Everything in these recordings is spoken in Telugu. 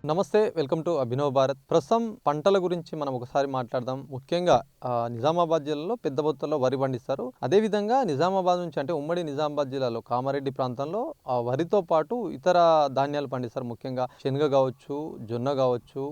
నమస్తే, వెల్కమ్ టు అభినవ్ భారత్. ప్రస్తుతం పంటల గురించి మనం ఒకసారి మాట్లాడదాం. ముఖ్యంగా నిజామాబాద్ జిల్లాలో పెద్ద మొత్తంలో వరి పండిస్తారు. అదేవిధంగా నిజామాబాద్ నుంచి అంటే ఉమ్మడి నిజామాబాద్ జిల్లాలో కామారెడ్డి ప్రాంతంలో వరితో పాటు ఇతర ధాన్యాలు పండిస్తారు. ముఖ్యంగా శనగ కావచ్చు, జొన్న కావచ్చు,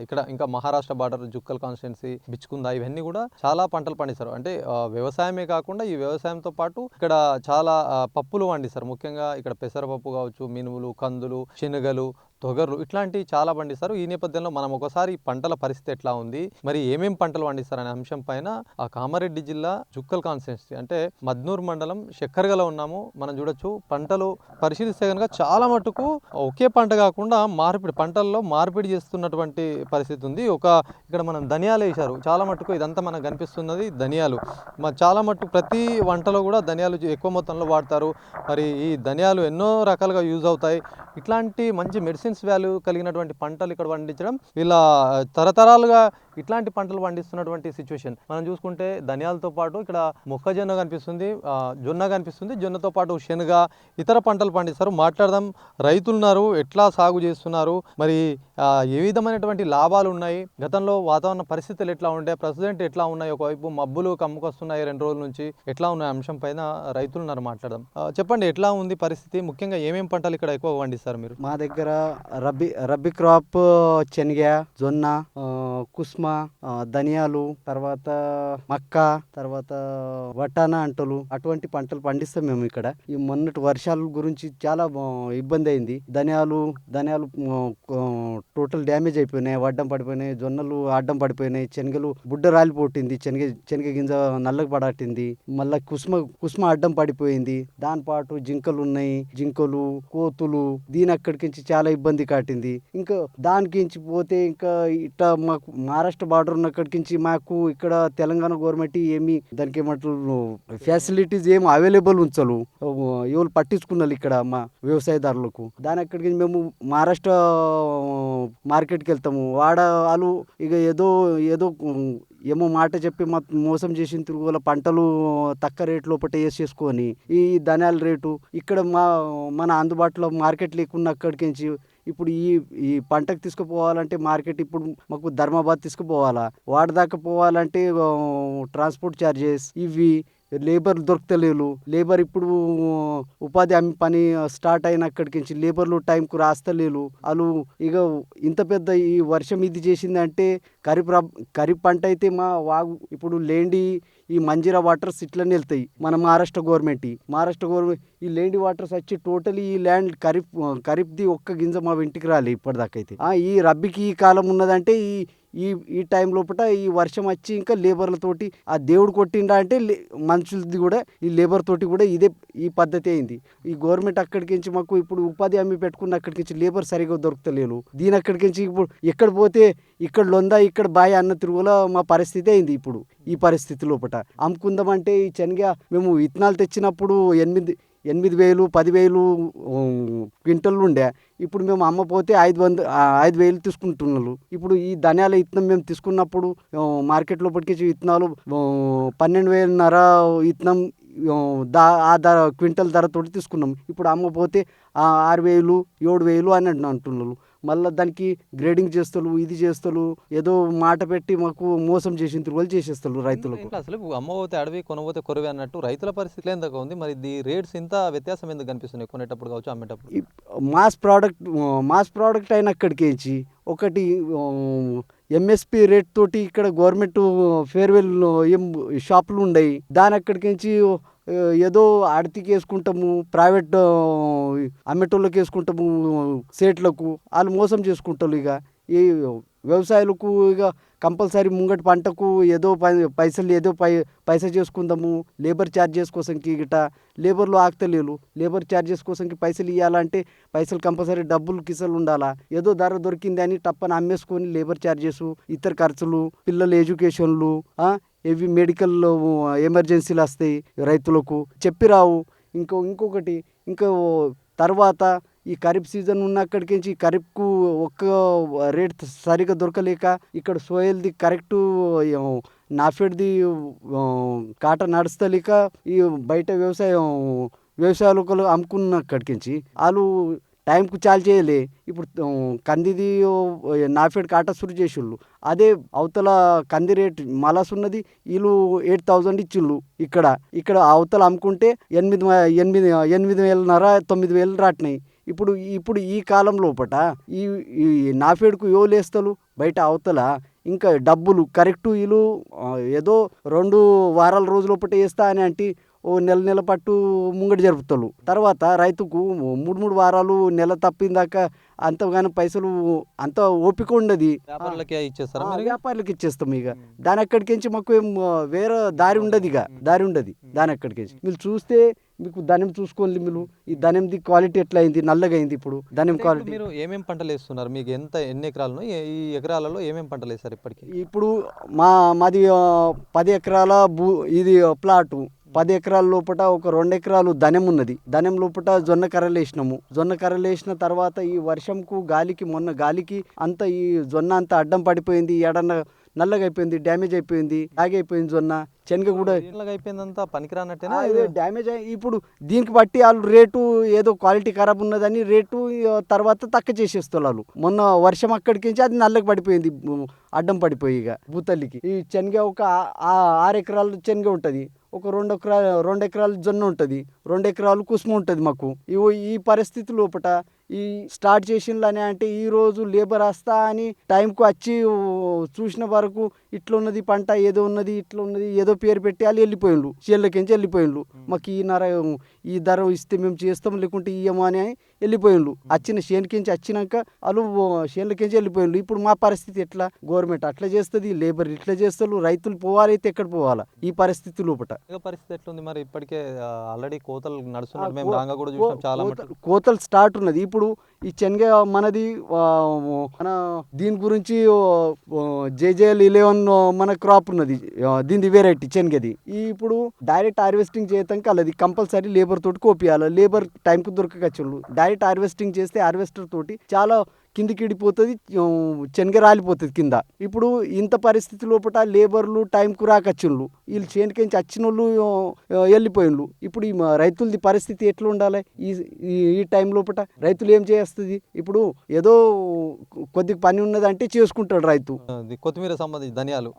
ఇక్కడ ఇంకా మహారాష్ట్ర బార్డర్ జుక్కల్ కాన్స్టిట్యున్సీ, బిచ్కుందా, ఇవన్నీ కూడా చాలా పంటలు పండిస్తారు. అంటే వ్యవసాయమే కాకుండా ఈ వ్యవసాయంతో పాటు ఇక్కడ చాలా పప్పులు పండిస్తారు. ముఖ్యంగా ఇక్కడ పెసరపప్పు కావచ్చు, మినుములు, కందులు, శనగలు, తొగర్లు ఇట్లాంటివి చాలా పండిస్తారు. ఈ నేపథ్యంలో మనం ఒకసారి పంటల పరిస్థితి ఎట్లా ఉంది, మరి ఏమేం పంటలు పండిస్తారు అనే అంశం పైన ఆ కామారెడ్డి జిల్లా జుక్కల్ కాన్స్టిట్యున్సీ అంటే మద్నూర్ మండలం శక్కర్గలో ఉన్నాము. మనం చూడొచ్చు, పంటలు పరిశీలిస్తే కనుక చాలా మటుకు ఒకే పంట కాకుండా పంటల్లో మార్పిడి చేస్తున్నటువంటి పరిస్థితి ఉంది. ఇక్కడ మనం ధనియాలు వేశారు, చాలా మటుకు ఇదంతా మనకు కనిపిస్తున్నది ధనియాలు. చాలా మటుకు ప్రతి వంటలో కూడా ధనియాలు ఎక్కువ మొత్తంలో వాడతారు. మరి ఈ ధనియాలు ఎన్నో రకాలుగా యూజ్ అవుతాయి. ఇట్లాంటి మంచి మెడిసిన్స్ వాల్యూ కలిగినటువంటి పంటలు ఇక్కడ పండించడం, ఇలా తరతరాలుగా ఇట్లాంటి పంటలు పండిస్తున్నటువంటి సిచ్యువేషన్ మనం చూసుకుంటే ధనియాలతో పాటు ఇక్కడ మొక్కజొన్న కనిపిస్తుంది, జొన్న కనిపిస్తుంది. జొన్నతో పాటు శనగ, ఇతర పంటలు పండిస్తారు. మాట్లాడదాం, రైతులున్నారు, ఎట్లా సాగు చేస్తున్నారు, మరి ఏ విధమైనటువంటి లాభాలు ఉన్నాయి, గతంలో వాతావరణ పరిస్థితులు ఎట్లా ఉండే, ప్రజెంట్ ఎట్లా ఉన్నాయి, ఒకవైపు మబ్బులు కమ్ముకొస్తున్నాయి 2 రోజుల నుంచి, ఎట్లా ఉన్నాయి అంశం పైన రైతులున్నారు, మాట్లాడదాం. చెప్పండి, ఎట్లా ఉంది పరిస్థితి, ముఖ్యంగా ఏమేమి పంటలు ఇక్కడ ఎక్కువ పండిస్తారు మీరు? మా దగ్గర రబ్బీ క్రాప్ శనగ, జొన్న, కుస్మ, ధనియాలు, తర్వాత మక్క, తర్వాత వటానా అంటలు, అటువంటి పంటలు పండిస్తాం మేము ఇక్కడ. ఈ మొన్నటి వర్షాల గురించి చాలా ఇబ్బంది అయింది. ధనియాలు టోటల్ డ్యామేజ్ అయిపోయినాయి, అడ్డం పడిపోయినాయి. జొన్నలు అడ్డం పడిపోయినాయి. శనగలు బుడ్డ రాలిపోతుంది, శనగ గింజ నల్లగా పడట్టింది. మళ్ళీ కుస్మ అడ్డం పడిపోయింది. దానిపాటు జింకలు ఉన్నాయి, జింకలు, కోతులు, దీని అక్కడికించి చాలా ఇబ్బంది కాటింది. ఇంకా దానికించి పోతే ఇంకా ఇట్లా మాకు మహారాష్ట్ర బార్డర్ ఉన్న అక్కడికించి మాకు ఇక్కడ తెలంగాణ గవర్నమెంట్ ఏమి దానికి ఏమంటారు ఫెసిలిటీస్ ఏమి అవైలబుల్ ఉంచలు, ఎవరు పట్టించుకున్నారు ఇక్కడ మా వ్యవసాయదారులకు. దాని అక్కడికి మేము మహారాష్ట్ర మార్కెట్కి వెళ్తాము. వాళ్ళు ఇక ఏదో ఏమో మాట చెప్పి మోసం చేసిన తిరుగుల పంటలు తక్కువ రేటు లోపల వేసేసుకొని ఈ ధనియాల రేటు ఇక్కడ మన అందుబాటులో మార్కెట్ లేకున్న అక్కడికించి ఇప్పుడు ఈ పంటకు తీసుకుపోవాలంటే మార్కెట్ ఇప్పుడు మాకు ధర్మాబాద్ తీసుకుపోవాలా, వాడదాకా పోవాలంటే ట్రాన్స్పోర్ట్ ఛార్జెస్, ఇవి లేబర్ దొరకలేరు. లేబర్ ఇప్పుడు ఉపాధి హామీ పని స్టార్ట్ అయినక్కడికి లేబర్లు టైంకు రాస్తలేరు. వాళ్ళు ఇక ఇంత పెద్ద ఈ వర్షం ఇది చేసిందంటే ఖరీఫ్ పంట అయితే మా వాగు ఇప్పుడు లేండి ఈ మంజీరా వాటర్స్ ఇట్లనే వెళ్తాయి. మన మహారాష్ట్ర గవర్నమెంట్ ఈ లేండి వాటర్స్ వచ్చి టోటలీ ఈ ల్యాండ్ ఖరీఫ్ది ఒక్క గింజ మా ఇంటికి రాలే ఇప్పటిదాకైతే. ఈ రబ్బీకి ఈ కాలం ఉన్నదంటే ఈ టైం లోపల ఈ వర్షం వచ్చి ఇంకా లేబర్లతోటి ఆ దేవుడు కొట్టిండా అంటే మనుషులది కూడా ఈ లేబర్ తోటి కూడా ఈ పద్ధతి అయింది. ఈ గవర్నమెంట్ అక్కడికించి మాకు ఇప్పుడు ఉపాధి హామీ పెట్టుకున్న అక్కడికించి లేబర్ సరిగా దొరకలేరు. దీని అక్కడికించి ఇప్పుడు ఎక్కడ పోతే ఇక్కడ లొందా ఇక్కడ బాయ్ అన్న తిరుగులో మా పరిస్థితి అయింది. ఇప్పుడు ఈ పరిస్థితి లోపల అమ్ముకుందామంటే ఈ శనగ మేము విత్తనాలు తెచ్చినప్పుడు 8,000 10,000 క్వింటల్ ఉండే. ఇప్పుడు మేము అమ్మపోతే 5,000 తీసుకుంటున్నారు. ఇప్పుడు ఈ ధనియాల విత్తనం మేము తీసుకున్నప్పుడు మార్కెట్ లోపలికి విత్తనాలు 12,500 విత్తనం క్వింటల్ ధరతోటి తీసుకున్నాం. ఇప్పుడు అమ్మపోతే 6,000 7,000 అని అంటున్నారు. మళ్ళీ దానికి గ్రేడింగ్ చేస్తారు, ఇది చేస్తారు, ఏదో మాట పెట్టి మాకు మోసం చేసిన తిరుగులు చేసేస్తారు రైతులకు. అసలు అమ్మపోతే అడవి, కొనబోతే కొరవే అన్నట్టు రైతుల పరిస్థితి ఎందుకు ఉంది, మరి ఈ రేట్స్ ఇంత వ్యత్యాసం ఎందుకు కనిపిస్తున్నాయి కొనేటప్పుడు కావచ్చు, అమ్మేటప్పుడు? మాస్ ప్రోడక్ట్ అయినక్కడికి ఒకటి ఎంఎస్పి రేట్ తోటి ఇక్కడ గవర్నమెంట్ ఫేర్వెల్ ఏం షాపులు ఉన్నాయి. దాని అక్కడికి ఏదో ఆడతికి వేసుకుంటాము, ప్రైవేట్ అమ్మేటోళ్ళకి వేసుకుంటాము, సేట్లకు వాళ్ళు మోసం చేసుకుంటారు. ఇక ఈ వ్యవసాయాలకు ఇక కంపల్సరీ ముంగటి పంటకు ఏదో పైసా చేసుకుందాము, లేబర్ ఛార్జెస్ కోసంకి గిట లేబర్లు ఆగుతలేరు. లేబర్ ఛార్జెస్ కోసంకి పైసలు ఇవ్వాలంటే పైసలు కంపల్సరీ డబ్బులు కిసలు ఉండాలా. ఏదో ధర దొరికింది అని టప్పని అమ్మేసుకొని లేబర్ ఛార్జెస్, ఇతర ఖర్చులు, పిల్లల ఎడ్యుకేషన్లు, ఇవి మెడికల్ ఎమర్జెన్సీలు వస్తాయి రైతులకు చెప్పి రావు. ఇంకొకటి తర్వాత ఈ ఖరీఫ్ సీజన్ ఉన్న అక్కడికి ఖరీఫ్కు ఒక్క రేట్ సరిగా దొరకలేక ఇక్కడ సోయల్ది కరెక్టు నాఫెడ్ది కాట నడుస్తలేక ఈ బయట వ్యవసాయాలకు అమ్ముకున్న అక్కడికి వాళ్ళు టైంకు చాలు చేయలే. ఇప్పుడు కందిది నాఫెడ్ కాటా సురు చేసిళ్ళు. అదే అవతల కంది రేట్ మలస్ ఉన్నది, వీళ్ళు 8,000 ఇచ్చిళ్ళు. ఇక్కడ అవతల అమ్ముకుంటే 8,500 9,000 రాటినాయి. ఇప్పుడు ఈ కాలం లోపట ఈ ఈ నాఫేడ్కు యోలేస్తలు బయట అవతల ఇంకా డబ్బులు కరెక్టు వీళ్ళు ఏదో 2 వారాల రోజులోపట వేస్తా అని అంటే ఓ నెల పట్టు ముంగడి జరుపుతారు. తర్వాత రైతుకు 3 వారాలు నెల తప్పిందాక అంతగానో పైసలు అంత ఓపిక ఉండదు. వ్యాపారులకే ఇచ్చేస్తారా మీరు? వ్యాపారులకు ఇచ్చేస్తాం. ఇక దాని అక్కడికించి మాకు ఏం వేరే దారి ఉండదు. దాని అక్కడికించి మీరు చూస్తే మీకు ధాన్యం చూసుకోండి. మీరు ఈ ధాన్యంది క్వాలిటీ ఎట్లా అయింది, నల్లగా అయింది. ఇప్పుడు ధాన్యం క్వాలిటీ. మీరు ఏమేం పంటలు వేస్తున్నారు? మీకు ఎన్ని ఎకరాలు ఈ ఎకరాలలో ఏమేం పంటలు వేస్తారు ఇప్పటికి? ఇప్పుడు మాది 10 ఎకరాల ఇది ప్లాటు. 10 ఎకరాల లోపల ఒక 2 ఎకరాలు ధాన్యం ఉన్నది. ధాన్యం లోపల జొన్న కర్రలు వేసినాము. జొన్న కర్రలు వేసిన తర్వాత ఈ వర్షంకు మొన్న గాలికి అంతా ఈ జొన్న అంతా అడ్డం పడిపోయింది. ఎడన్న నల్లగా అయిపోయింది, డ్యామేజ్ అయిపోయింది, అయిపోయింది జొన్న. శనగ కూడా అయిపోయిందంతా పనికిరానట్టేనా? డ్యామేజ్ అయ్యి ఇప్పుడు దీనికి బట్టి వాళ్ళు రేటు ఏదో క్వాలిటీ ఖరాబ్ ఉన్నదని రేటు తర్వాత తక్కువ చేసేస్తారు వాళ్ళు. మొన్న వర్షం అక్కడికించి అది నల్లగా పడిపోయింది, అడ్డం పడిపోయి ఇక భూతల్లికి. ఈ శనగ ఒక 6 ఎకరాలు శనగ ఉంటుంది, ఒక 2 ఎకరాలు జొన్న ఉంటుంది, 2 ఎకరాలు కుసుమ ఉంటుంది మాకు. ఈ పరిస్థితి లోపల ఈ స్టార్ట్ చేసిందని అంటే ఈరోజు లేబర్ వస్తా అని టైంకు వచ్చి చూసిన వరకు ఇట్లా ఉన్నది పంట, ఏదో ఉన్నది, ఇట్లా ఉన్నది, ఏదో పేరు పెట్టి వాళ్ళు వెళ్ళిపోయిండ్రు. చేళ్ళకించి వెళ్ళిపోయిండ్రు. మాకు ఈ ధర ఇస్తే మేము చేస్తాం, లేకుంటే ఇయ్యము అని వెళ్ళిపోయిండ్రు. చేనుకించి వచ్చినాక వాళ్ళు చేళ్ళకించి వెళ్ళిపోయిండ్రు. ఇప్పుడు మా పరిస్థితి ఎట్లా? గవర్నమెంట్ అట్లా చేస్తుంది, లేబర్ ఇట్లా చేస్తారు, రైతులు పోవాలైతే ఎక్కడ పోవాలా? ఈ పరిస్థితి లోపల పరిస్థితి ఎట్లుంది మరి? ఇప్పటికే ఆల్రెడీ కోతలు నడుస్తున్నారు, మేము రాంగా కూడా చూసాం, చాలా కోతలు స్టార్ట్ ఉన్నది. ఇప్పుడు ఈ శనగ మనది మన దీని గురించి JJL 11 మన క్రాప్ ఉన్నది, దీని వెరైటీ శనగది. ఇప్పుడు డైరెక్ట్ హార్వెస్టింగ్ చేయటానికి అలాది కంపల్సరీ లేబర్ తోటి కోపియాలి. లేబర్ టైంకు దొరకచ్చు. డైరెక్ట్ హార్వెస్టింగ్ చేస్తే హార్వెస్టర్ తోటి చాలా కిందికి ఇడిపోతుంది, శనగ రాలిపోతుంది కింద. ఇప్పుడు ఇంత పరిస్థితి లోపల లేబర్లు టైంకు రాకచ్చిండ్రు. వీళ్ళు చేనుకించి వచ్చిన వాళ్ళు వెళ్ళిపోయిండ్రు. ఇప్పుడు ఈ రైతులది పరిస్థితి ఎట్లా ఉండాలి? ఈ టైం లోపల రైతులు ఏం చేస్తుంది? ఇప్పుడు ఏదో కొద్దిగా పని ఉన్నదంటే చేసుకుంటాడు రైతు. కొత్తిమీర సంబంధించి ధనియాలు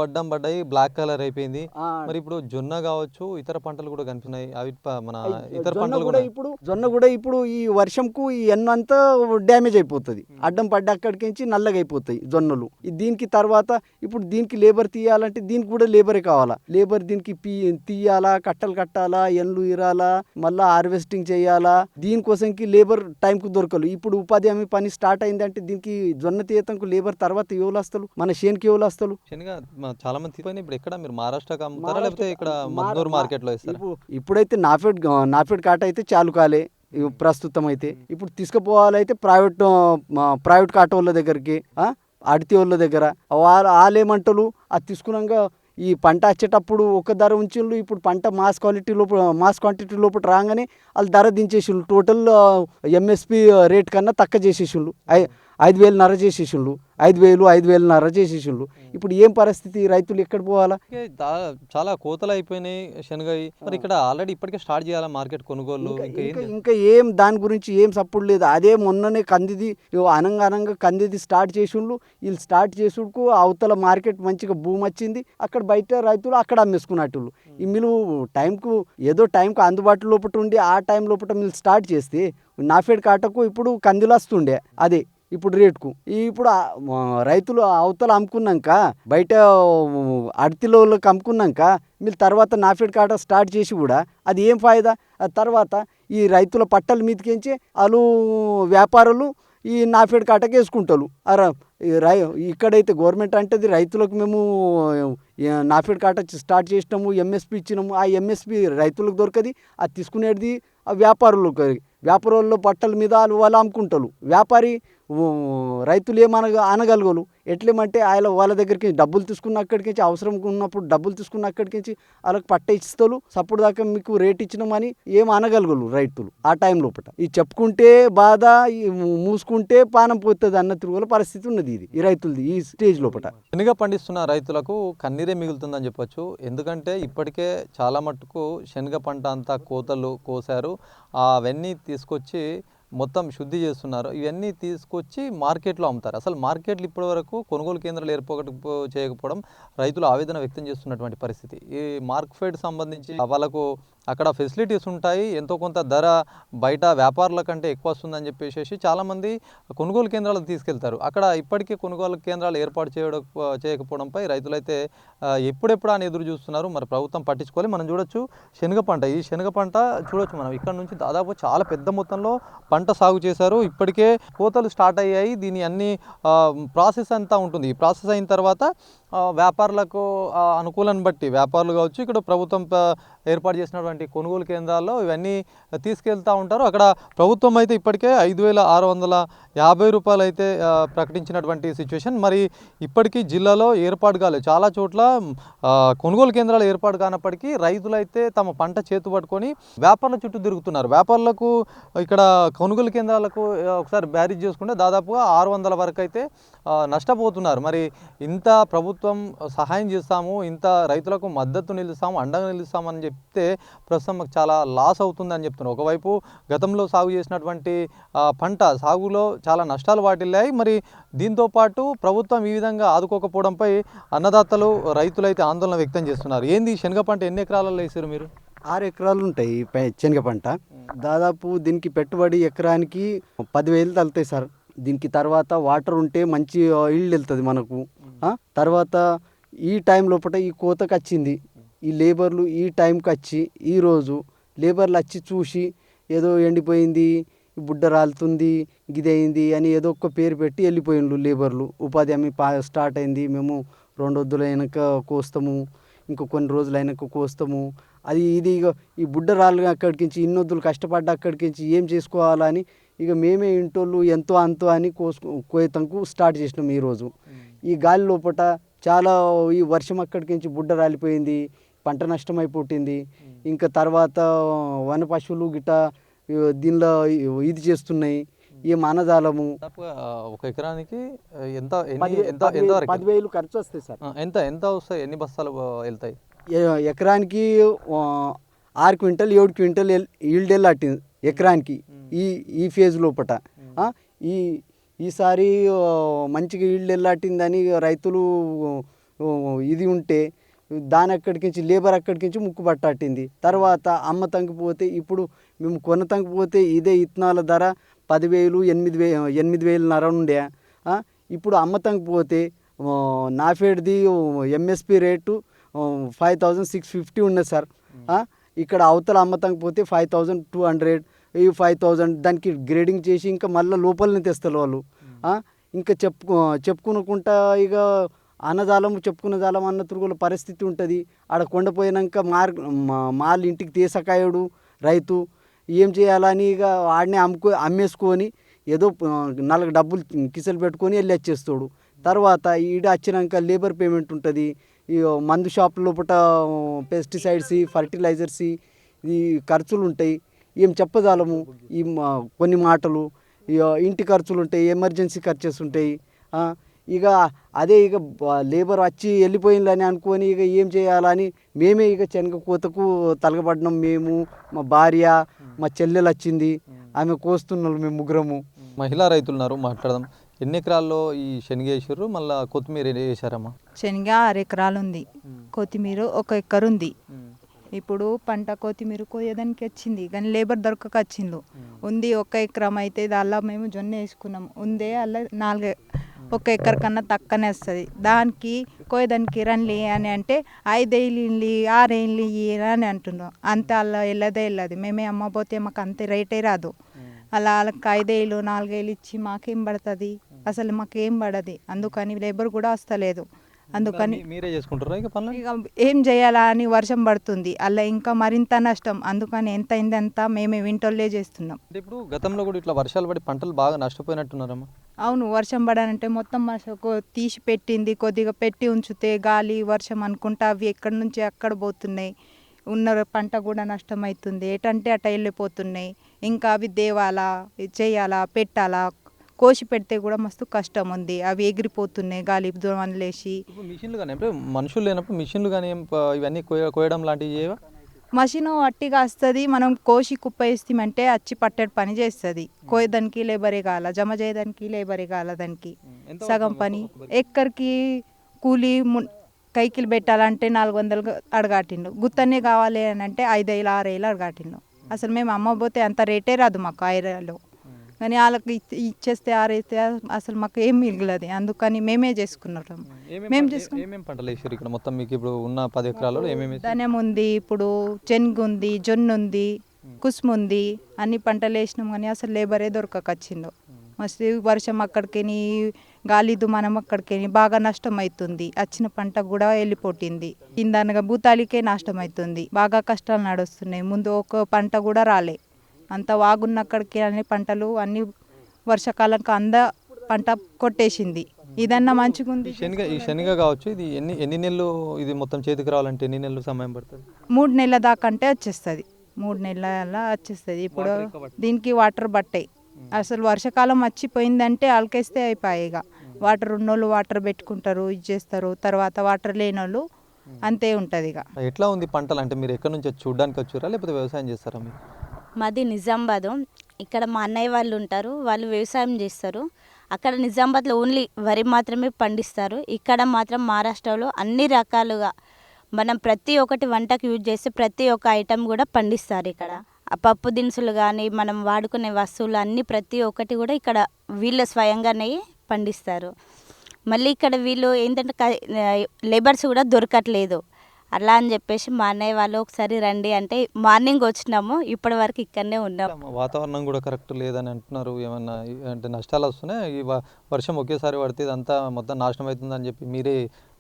అడ్డం పడ్డాయి, బ్లాక్ కలర్ అయిపోయింది. మరి ఇప్పుడు జొన్న కావచ్చు, ఇతర పంటలు కూడా కనిపిస్తున్నాయి. అవి మన ఇతర పంటలు కూడా ఇప్పుడు జొన్న కూడా ఇప్పుడు ఈ వర్షంకు ఈ ఎన్నంతా డ్యామేజ్ అయిపోతుంది, అడ్డం పడ్డ అక్కడికించి నల్లగా అయిపోతాయి జొన్నలు. దీనికి తర్వాత ఇప్పుడు దీనికి లేబర్ తీయాలంటే దీనికి కూడా లేబరే కావాలా. లేబర్ దీనికి తీయాలా, కట్టలు కట్టాలా, ఎండ్లు ఇరాలా, మళ్ళీ హార్వెస్టింగ్ చేయాలా. దీనికోసంకి లేబర్ టైంకు దొరకలు. ఇప్పుడు ఉపాధి హామీ పని స్టార్ట్ అయిందంటే దీనికి జొన్న తీయతంకు లేబర్ తర్వాత ఎవరు వస్తారు? మన చేనుకి ఎవరు వస్తారు? చాలా మంది ఇప్పుడు ఎక్కడ మీరు మహారాష్ట్రకి అమ్ముతారా, లేకపోతే ఇక్కడ మద్దూరు మార్కెట్లో ఇస్తారా? ఇప్పుడైతే నాఫెడ్ కాట అయితే చాలు కాలే ప్రస్తుతం అయితే. ఇప్పుడు తీసుకుపోవాలైతే ప్రైవేట్ కాటో వాళ్ళ దగ్గరికి, అడితి వాళ్ళ దగ్గర. వాళ్ళేమంటారు, అది తీసుకున్నాక ఈ పంట వచ్చేటప్పుడు ఒక ధర ఉంచిండ్రు. ఇప్పుడు పంట మాస్ క్వాంటిటీ లోపల రాగానే వాళ్ళు ధర దించేసిండ్రు. టోటల్ MSP రేట్ కన్నా తక్కువ చేసేసిండ్రు. 5,500 చేసేసిండ్రు, 5,500 చేసేసిండ్రు. ఇప్పుడు ఏం పరిస్థితి? రైతులు ఎక్కడ పోవాలా? చాలా కోతలు అయిపోయినాయి శనగ. మరి ఇక్కడ ఆల్రెడీ ఇప్పటికే స్టార్ట్ చేయాలా మార్కెట్ కొనుగోలు? ఇంకా ఏం దాని గురించి ఏం సపోర్ట్ లేదు. అదే మొన్ననే కందిది అనంగా కందిది స్టార్ట్ చేసిండ్రు. వీళ్ళు స్టార్ట్ చేసుడుకు అవతల మార్కెట్ మంచిగా భూమి వచ్చింది. అక్కడ బయట రైతులు అక్కడ అమ్మేసుకున్నట్టు. ఈ మిల్లు టైంకు అందుబాటులో లోపల ఉండి ఆ టైం లోపల మిల్లు స్టార్ట్ చేస్తే నాఫెడ్ కాటకు ఇప్పుడు కందిలు వస్తుండే అదే ఇప్పుడు రేటుకు. ఇప్పుడు రైతులు అవతల అమ్ముకున్నాక బయట అడతిలోకి అమ్ముకున్నాక మీరు తర్వాత నాఫెడ్ కాట స్టార్ట్ చేసి కూడా అది ఏం ఫాయిదా? తర్వాత ఈ రైతుల పట్టల మీదకించి వాళ్ళు వ్యాపారులు ఈ నాఫెడ్ కాటకి వేసుకుంటారు. ఇక్కడైతే గవర్నమెంట్ అంటది రైతులకు మేము నాఫెడ్ కాట స్టార్ట్ చేసినాము, MSP ఇచ్చినాము. ఆ MSP రైతులకు దొరకది, అది తీసుకునేది ఆ వ్యాపారుల పట్టల మీద వాళ్ళు అమ్ముకుంటారు. వ్యాపారి రైతులు అనగలగలు ఎట్లేమంటే వాళ్ళ దగ్గరికి డబ్బులు తీసుకున్న అక్కడికి అవసరం ఉన్నప్పుడు డబ్బులు తీసుకున్న అక్కడికి వాళ్ళకి పట్ట ఇస్తారు. సప్పుడు దాకా మీకు రేట్ ఇచ్చినామని ఏం అనగలగలు రైతులు ఆ టైం లోపల. ఈ చెప్పుకుంటే బాధ, మూసుకుంటే పానం పోతుంది అన్న తిరుగుల పరిస్థితి ఉన్నది ఈ రైతులది ఈ స్టేజ్ లోపల. శనగ పండిస్తున్న రైతులకు కన్నీరే మిగులుతుందని చెప్పొచ్చు. ఎందుకంటే ఇప్పటికే చాలా మట్టుకు శనగ పంట అంతా కోతలు కోసారు. అవన్నీ తీసుకొచ్చి మొత్తం శుద్ధి చేస్తున్నారు. ఇవన్నీ తీసుకొచ్చి మార్కెట్‌లో అమ్ముతారు. అసలు మార్కెట్‌లో ఇప్పటివరకు కొనుగోలు కేంద్రాలు చేయకపోవడం రైతులు ఆవేదన వ్యక్తం చేస్తున్నటువంటి పరిస్థితి. ఈ మార్క్‌ఫెడ్ సంబంధించి వాళ్ళకు అక్కడ ఫెసిలిటీస్ ఉంటాయి. ఎంతో కొంత ధర బయట వ్యాపారుల కంటే ఎక్కువ వస్తుందని చెప్పేసేసి చాలామంది కొనుగోలు కేంద్రాలకు తీసుకెళ్తారు. అక్కడ ఇప్పటికీ కొనుగోలు కేంద్రాలు ఏర్పాటు చేయకపోవడంపై రైతులైతే ఎప్పుడెప్పుడా అని ఎదురు చూస్తున్నారు. మరి ప్రభుత్వం పట్టించుకోవాలి. మనం చూడొచ్చు శనగ పంట. ఈ శనగ పంట చూడొచ్చు మనం. ఇక్కడ నుంచి దాదాపు చాలా పెద్ద మొత్తంలో పంట సాగు చేశారు. ఇప్పటికే కోతలు స్టార్ట్ అయ్యాయి. దీని అన్ని ప్రాసెస్ అంతా ఉంటుంది. ఈ ప్రాసెస్ అయిన తర్వాత వ్యాపారులకు అనుకూలాన్ని బట్టి వ్యాపారులు కావచ్చు, ఇక్కడ ప్రభుత్వం ఏర్పాటు చేసినటువంటి కొనుగోలు కేంద్రాల్లో ఇవన్నీ తీసుకెళ్తూ ఉంటారు. అక్కడ ప్రభుత్వం అయితే ఇప్పటికే 5,650 రూపాయలు అయితే ప్రకటించినటువంటి సిచ్యువేషన్. మరి ఇప్పటికీ జిల్లాలో ఏర్పాటు కాలేదు. చాలా చోట్ల కొనుగోలు కేంద్రాలు ఏర్పాటు కానప్పటికీ రైతులైతే తమ పంట చేతు పట్టుకొని వ్యాపారుల చుట్టూ తిరుగుతున్నారు. వ్యాపారులకు ఇక్కడ కొనుగోలు కేంద్రాలకు ఒకసారి బ్యారేజ్ చేసుకుంటే దాదాపుగా 600 వరకు అయితే నష్టపోతున్నారు. మరి ఇంత ప్రభుత్వం సహాయం చేస్తాము, ఇంత రైతులకు మద్దతు నిలుస్తాము, అండగా నిలుస్తామని చెప్తే ప్రస్తుతం మాకు చాలా లాస్ అవుతుందని చెప్తున్నారు. ఒకవైపు గతంలో సాగు చేసినటువంటి పంట సాగులో చాలా నష్టాలు వాటిల్లాయి. మరి దీంతోపాటు ప్రభుత్వం ఈ విధంగా ఆదుకోకపోవడంపై అన్నదాతలు రైతులైతే ఆందోళన వ్యక్తం చేస్తున్నారు. ఏంది శనగ పంట ఎన్ని ఎకరాలలో వేసారు మీరు? 6 ఎకరాలు ఉంటాయి ఈ శనగ పంట. దాదాపు దీనికి పెట్టుబడి ఎకరానికి 10,000 తగ్గుతాయి సార్. దీనికి తర్వాత వాటర్ ఉంటే మంచి ఈల్డ్ వెళ్తుంది మనకు. తర్వాత ఈ టైం లోపల ఈ కోతకు వచ్చింది. ఈ లేబర్లు ఈ టైంకి వచ్చి ఈరోజు లేబర్లు వచ్చి చూసి ఏదో ఎండిపోయింది, బుడ్డ రాలుతుంది, గిదయింది అని ఏదో ఒక పేరు పెట్టి వెళ్ళిపోయిండ్రు లేబర్లు. ఉపాధి హామీ స్టార్ట్ అయింది, మేము 2 వద్దులు అయినాక కోస్తాము, ఇంకో కొన్ని రోజులు అయినాక కోస్తాము, అది ఇది ఇక ఈ బుడ్డ రాళ్ళు అక్కడికించి ఇన్నొద్దులు కష్టపడ్డ అక్కడికించి ఏం చేసుకోవాలని ఇక మేమే ఇంటోళ్ళు ఎంతో అంతో అని కోయతంకు స్టార్ట్ చేసినాం ఈరోజు. ఈ గాలి లోపల చాలా ఈ వర్షం అక్కడికించి బుడ్డ రాలిపోయింది, పంట నష్టం అయిపోతుంది. ఇంకా తర్వాత వన పశువులు గిట్ట దీనిలో ఇది చేస్తున్నాయి. ఈ మానజాలము ఒక ఎకరానికి ఎంత 10,000 ఖర్చు వస్తాయి సార్. ఎంత వస్తాయి? ఎన్ని బస్తాలు వెళ్తాయి? ఎకరానికి 6 క్వింటల్ 7 క్వింటల్ ఈల్డ్ వెళ్ళాటి ఎకరానికి ఈ ఫేజ్ లోపట. ఈసారి మంచిగా ఈల్డ్ వెళ్ళాటిందని రైతులు ఇది ఉంటే దాని అక్కడికించి లేబర్ అక్కడికించి ముక్కు పట్టాటింది. తర్వాత అమ్మ తంగిపోతే ఇప్పుడు మేము కొన తంగిపోతే ఇదే ఇత్తనాల ధర 10,000 8,500 ఉండే. ఇప్పుడు అమ్మ తంగిపోతే నాఫేడ్ది ఎంఎస్పి రేటు 5,650 ఉన్నది సార్. ఇక్కడ అవతల అమ్మతంగా పోతే 5,200, ఈ 5,000 దానికి గ్రేడింగ్ చేసి ఇంకా మళ్ళీ లోపలనే తెస్తారు వాళ్ళు. ఇంకా చెప్పుకునుకుంటా ఇక అన్నజాలం చెప్పుకున్న జాలం అన్న తిరుగుల పరిస్థితి ఉంటుంది. ఆడ కొండపోయినాక మాల్ ఇంటికి తీసకాయడు రైతు ఏం చేయాలని ఇక ఆడనే అమ్మేసుకొని ఏదో 4 డబ్బులు కిసలు పెట్టుకొని వెళ్ళి వచ్చేస్తాడు. తర్వాత ఈడ వచ్చినాక లేబర్ పేమెంట్ ఉంటుంది, ఈ మందు షాప్ లోపల పెస్టిసైడ్స్ ఫర్టిలైజర్స్ ఈ ఖర్చులు ఉంటాయి. ఏం చెప్పజాలము ఈ కొన్ని మాటలు. ఇంటి ఖర్చులు ఉంటాయి, ఎమర్జెన్సీ ఖర్చెస్ ఉంటాయి. ఇక అదే ఇక లేబర్ వచ్చి వెళ్ళిపోయిందని అనుకొని ఇక ఏం చేయాలని మేమే ఇక శనగ కోతకు తలగబడినాం. మేము, మా భార్య, మా చెల్లెలు వచ్చింది, ఆమె కోస్తున్నాం, మేము ముగ్గురము. మహిళా రైతులు ఉన్నారు, మాట్లాడదాం. ఎన్ని ఎకరాల్లో ఈ శనగ వేసారు, మళ్ళీ కొత్తిమీర వేసారమ్మా? శనగ 6 ఎకరాలు ఉంది, కొత్తిమీర 1 ఎకరు ఉంది. ఇప్పుడు పంట కొత్తిమీర కోయడానికి వచ్చింది కానీ లేబర్ దొరకక వచ్చిండు. ఉంది 1 ఎకరం అయితే దానిలో మేము జొన్న వేసుకున్నాం. ఉందే అలా 1 ఎకర్ కన్నా తక్కువనే వస్తుంది. దానికి కోయడానికి రండి అని అంటే 5 ఏళ్ళు 6 ఏళ్ళు అని అంటున్నాం. అంతే అలా వెళ్ళదు. మేమే అమ్మపోతే మాకు అంతే రేటే రాదు. అలా వాళ్ళకి 5 ఏళ్ళు 4 ఏళ్ళు ఇచ్చి మాకేం పడుతుంది? అసలు మాకేం పడదు. అందుకని లేబర్ కూడా వస్తలేదు. అందుకని మీరే చేసుకుంటారా ఇక పనులు? ఇక ఏం చేయాలా అని వర్షం పడుతుంది, అలా ఇంకా మరింత నష్టం. అందుకని ఎంత అయిందంతా మేమే వింటోళ్ళే చేస్తున్నాం. ఇప్పుడు గతంలో కూడా ఇట్లా వర్షాలు పడి పంటలు బాగా నష్టపోయినట్టున్నారమ్మా? అవును, వర్షం పడాలంటే మొత్తం తీసి పెట్టింది, కొద్దిగా పెట్టి ఉంచితే గాలి వర్షం అనుకుంటా అవి ఎక్కడి నుంచి అక్కడ పోతున్నాయి. ఉన్న పంట కూడా నష్టం అవుతుంది. ఎటంటే అట వెళ్ళిపోతున్నాయి. ఇంకా అవి దేవాలా, చేయాలా, పెట్టాలా, కోసి పెడితే కూడా మస్తు కష్టం ఉంది. అవి ఎగిరిపోతున్నాయి గాలి దోమలేసి. మిషన్లు కానీ అంటే మనుషులు లేనప్పుడు మిషన్లు కానీ ఇవన్నీ కోయడం లాంటివి చేయవా? మషిను అట్టిగా వస్తుంది, మనం కోసి కుప్ప వేస్తామంటే వచ్చి పట్టేడు పని చేస్తుంది. కోయడానికి లేబరే కాల, జమ చేయడానికి లేబరే కాల, దానికి సగం పని. ఎక్కడికి కూలి కైకిలు పెట్టాలంటే 400 అడగాటిండు, గుత్తనే కావాలి అని అంటే 5,000 6,000 అడగాటిండు. అసలు మేము అమ్మబోతే అంత రేటే రాదు మాకు ఐరాలో, కానీ వాళ్ళకి ఇచ్చేస్తే ఆరైతే అసలు మాకు ఏం మిగలదు. అందుకని మేమే చేసుకున్నాం. మేము ఏమేమి పంటలు వేసారు ఇక్కడ మొత్తం మీకు ఇప్పుడు ఉన్న 10 ఎకరాలలో ఏమేమి ధాన్యం ఉంది, ఇప్పుడు శనగ ఉంది, జొన్న ఉంది, కుసుమ ఉంది, అన్ని పంటలు వేసినాం. కానీ అసలు లేబరే దొరకకొచ్చిండు. మస్తు వర్షం అక్కడికి, గాలి దుమానం అక్కడికి బాగా నష్టం అవుతుంది. వచ్చిన పంట కూడా వెళ్ళిపోతుంది. ఇందనగా భూతాలికే నష్టం అవుతుంది. బాగా కష్టాలు నడుస్తున్నాయి. ముందు ఒక పంట కూడా రాలే, అంత వాగున్నక్కడికి అన్ని పంటలు అన్ని వర్షాకాలంకి పంట కొట్టేసింది. ఇదన్నా మంచిగా ఉంది. ఈ శనగ కావచ్చు, ఇది ఎన్ని నెలలు ఇది మొత్తం చేతికి రావాలంటే ఎన్ని నెలలు సమయం పడుతుంది? 3 నెలల దాకా అంటే వచ్చేస్తుంది. 3 నెలల వచ్చేస్తుంది. ఇప్పుడు దీనికి వాటర్ పట్టాయి. అసలు వర్షాకాలం వచ్చిపోయిందంటే అలకేస్తే అయిపోయాయి. ఇక వాటర్ ఉన్నోళ్ళు వాటర్ పెట్టుకుంటారు, ఇది చేస్తారు. తర్వాత వాటర్ లేని వాళ్ళు అంతే ఉంటుంది. ఇక ఎట్లా ఉంది పంటలు అంటే మీరు ఎక్కడి నుంచి చూడడానికి వచ్చారా లేకపోతే వ్యవసాయం చేస్తారా మీరు? మాది నిజామాబాద్. ఇక్కడ మా అన్నయ్య వాళ్ళు ఉంటారు, వాళ్ళు వ్యవసాయం చేస్తారు. అక్కడ నిజామాబాద్లో ఓన్లీ వరి మాత్రమే పండిస్తారు. ఇక్కడ మాత్రం మహారాష్ట్రలో అన్ని రకాలుగా మనం ప్రతి ఒక్కటి వంటకు యూజ్ చేస్తే ప్రతి ఒక్క ఐటెం కూడా పండిస్తారు ఇక్కడ. ఆ పప్పు దినుసులు కానీ మనం వాడుకునే వస్తువులు అన్నీ ప్రతి ఒక్కటి కూడా ఇక్కడ వీళ్ళు స్వయంగానే పండిస్తారు. మళ్ళీ ఇక్కడ వీళ్ళు ఏంటంటే లేబర్స్ కూడా దొరకట్లేదు. అలా అని చెప్పేసి మా అన్నయ్య వాళ్ళు ఒకసారి రండి అంటే మార్నింగ్ వచ్చినాము, ఇప్పటి వరకు ఇక్కడనే ఉన్నాం. వాతావరణం కూడా కరెక్ట్ లేదని అంటున్నారు. ఏమన్నా అంటే నష్టాలు వస్తున్నాయి? ఈ వర్షం ఒకేసారి పడితే ఇదంతా మొత్తం నాశనం అవుతుందని చెప్పి మీరే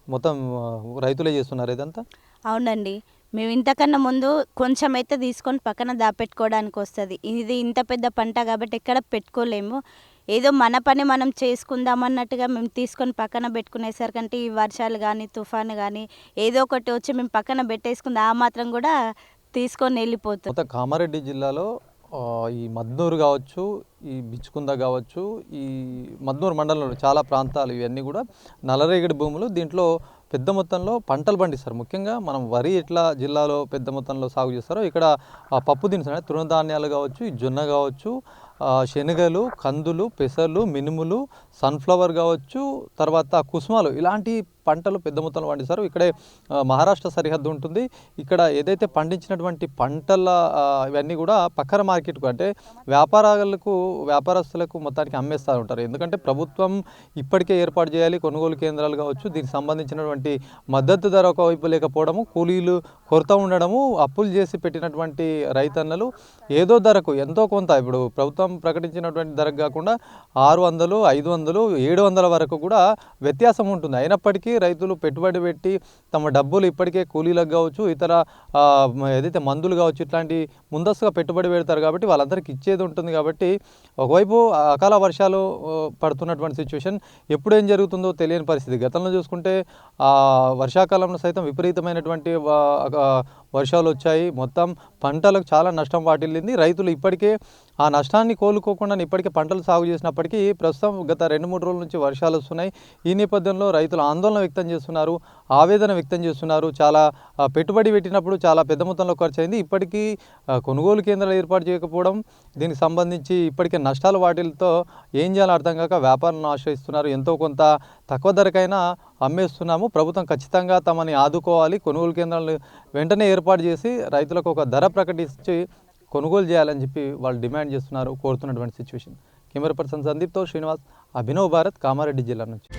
మొత్తం రైతులే చేస్తున్నారు ఇదంతా? అవునండి, మేము ఇంతకన్నా ముందు కొంచెం అయితే తీసుకొని పక్కన దాపెట్టుకోవడానికి వస్తుంది. ఇది ఇంత పెద్ద పంట కాబట్టి ఎక్కడ పెట్టుకోలేము. ఏదో మన పని మనం చేసుకుందాం అన్నట్టుగా మేము తీసుకొని పక్కన పెట్టుకునేసరికంటే ఈ వర్షాలు కానీ తుఫాను కానీ ఏదో ఒకటి వచ్చి మేము పక్కన పెట్టేసుకుంది ఆ మాత్రం కూడా తీసుకొని వెళ్ళిపోతుంది. మొత్తం కామారెడ్డి జిల్లాలో ఈ మద్నూరు కావచ్చు, ఈ బిచ్చుకుంద కావచ్చు, ఈ మద్నూరు మండలంలో చాలా ప్రాంతాలు ఇవన్నీ కూడా నల్లరేగడి భూములు. దీంట్లో పెద్ద మొత్తంలో పంటలు పండిస్తారు. ముఖ్యంగా మనం వరి ఎట్లా జిల్లాలో పెద్ద మొత్తంలో సాగు చేస్తారో ఇక్కడ పప్పు దినుసులు అంటే తృణధాన్యాలు కావచ్చు, ఈ జొన్న కావచ్చు, శనగలు, కందులు, పెసర్లు, మినుములు, సన్ఫ్లవర్ కావచ్చు, తర్వాత కుసుమాలు, ఇలాంటి పంటలు పెద్ద మొత్తంలో పండిస్తారు. ఇక్కడే మహారాష్ట్ర సరిహద్దు ఉంటుంది. ఇక్కడ ఏదైతే పండించినటువంటి పంటల ఇవన్నీ కూడా పక్కన మార్కెట్కు అంటే వ్యాపారస్తులకు మొత్తానికి అమ్మేస్తూ ఉంటారు. ఎందుకంటే ప్రభుత్వం ఇప్పటికే ఏర్పాటు చేయాలి కొనుగోలు కేంద్రాలు కావచ్చు. దీనికి సంబంధించినటువంటి మద్దతు ధర ఒకవైపు లేకపోవడము, కూలీలు కొరత ఉండడము, అప్పులు చేసి పెట్టినటువంటి రైతన్నలు ఏదో ధరకు ఎంతో కొంత ఇప్పుడు ప్రభుత్వం ప్రకటించినటువంటి ధరకు కాకుండా 600, 500, 700 వరకు కూడా వ్యత్యాసం ఉంటుంది. అయినప్పటికీ రైతులు పెట్టుబడి పెట్టి తమ డబ్బులు ఇప్పటికే కూలీలకు కావచ్చు, ఇతర ఏదైతే మందులు కావచ్చు, ఇట్లాంటి ముందస్తుగా పెట్టుబడి పెడతారు కాబట్టి వాళ్ళందరికీ ఇచ్చేది ఉంటుంది. కాబట్టి ఒకవైపు అకాల వర్షాలు పడుతున్నటువంటి సిచ్యువేషన్, ఎప్పుడు ఏం జరుగుతుందో తెలియని పరిస్థితి. గతంలో చూసుకుంటే వర్షాకాలంలో సైతం విపరీతమైనటువంటి వర్షాలు వచ్చాయి. మొత్తం పంటలకు చాలా నష్టం వాటిల్లింది. రైతులు ఇప్పటికే ఆ నష్టాన్ని కోలుకోకుండా ఇప్పటికే పంటలు సాగు చేసినప్పటికీ ప్రస్తుతం గత 2-3 రోజుల నుంచి వర్షాలు వస్తున్నాయి. ఈ నేపథ్యంలో రైతులు ఆందోళన వ్యక్తం చేస్తున్నారు, ఆవేదన వ్యక్తం చేస్తున్నారు. చాలా పెట్టుబడి పెట్టినప్పుడు చాలా పెద్ద మొత్తంలో ఖర్చు అయింది. ఇప్పటికీ కొనుగోలు కేంద్రాలు ఏర్పాటు చేయకపోవడం, దీనికి సంబంధించి ఇప్పటికే నష్టాలు వాటిలతో ఏం చేయాలో అర్థం కాక వ్యాపారాలను ఆశ్రయిస్తున్నారు. ఎంతో కొంత తక్కువ ధరకైనా అమ్మేస్తున్నాము, ప్రభుత్వం ఖచ్చితంగా తమని ఆదుకోవాలి, కొనుగోలు కేంద్రాలను వెంటనే ఏర్పాటు చేసి రైతులకు ఒక ధర ప్రకటించి కొనుగోలు చేయాలని చెప్పి వాళ్ళు డిమాండ్ చేస్తున్నారు, కోరుతున్నటువంటి సిచ్యువేషన్. కెమెరా పర్సన్ సందీప్తో శ్రీనివాస్, అభినవ్ భారత్, కామారెడ్డి జిల్లా నుంచి.